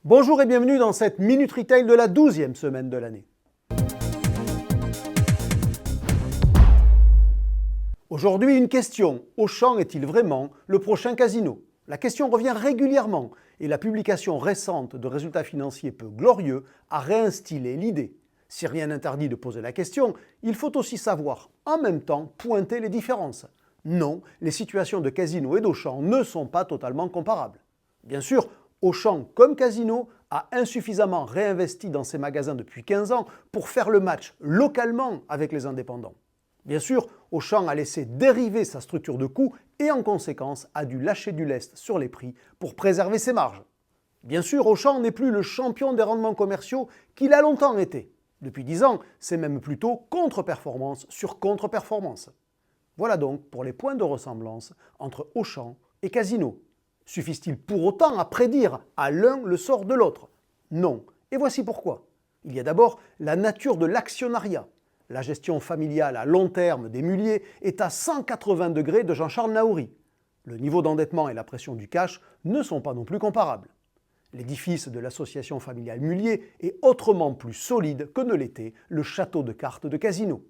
Bonjour et bienvenue dans cette Minute Retail de la 12e semaine de l'année. Aujourd'hui, une question. Auchan est-il vraiment le prochain Casino? La question revient régulièrement et la publication récente de résultats financiers peu glorieux a réinstillé l'idée. Si rien n'interdit de poser la question, il faut aussi savoir, en même temps, pointer les différences. Non, les situations de Casino et d'Auchan ne sont pas totalement comparables. Bien sûr, Auchan, comme Casino, a insuffisamment réinvesti dans ses magasins depuis 15 ans pour faire le match localement avec les indépendants. Bien sûr, Auchan a laissé dériver sa structure de coûts et en conséquence a dû lâcher du lest sur les prix pour préserver ses marges. Bien sûr, Auchan n'est plus le champion des rendements commerciaux qu'il a longtemps été. Depuis 10 ans, c'est même plutôt contre-performance sur contre-performance. Voilà donc pour les points de ressemblance entre Auchan et Casino. Suffise-t-il pour autant à prédire à l'un le sort de l'autre? Non. Et voici pourquoi. Il y a d'abord la nature de l'actionnariat. La gestion familiale à long terme des Mullier est à 180 degrés de Jean-Charles Naouri. Le niveau d'endettement et la pression du cash ne sont pas non plus comparables. L'édifice de l'association familiale Mullier est autrement plus solide que ne l'était le château de cartes de Casino.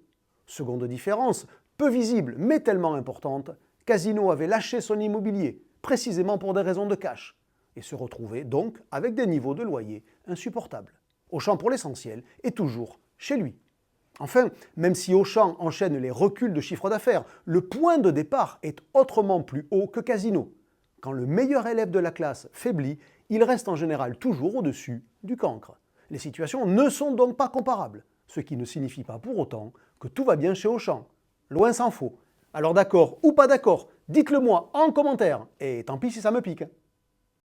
Seconde différence, peu visible mais tellement importante, Casino avait lâché son immobilier, précisément pour des raisons de cash, et se retrouvait donc avec des niveaux de loyer insupportables. Auchan pour l'essentiel est toujours chez lui. Enfin, même si Auchan enchaîne les reculs de chiffre d'affaires, le point de départ est autrement plus haut que Casino. Quand le meilleur élève de la classe faiblit, il reste en général toujours au-dessus du cancre. Les situations ne sont donc pas comparables, ce qui ne signifie pas pour autant que tout va bien chez Auchan. Loin s'en faut. Alors d'accord ou pas d'accord, dites-le moi en commentaire, et tant pis si ça me pique.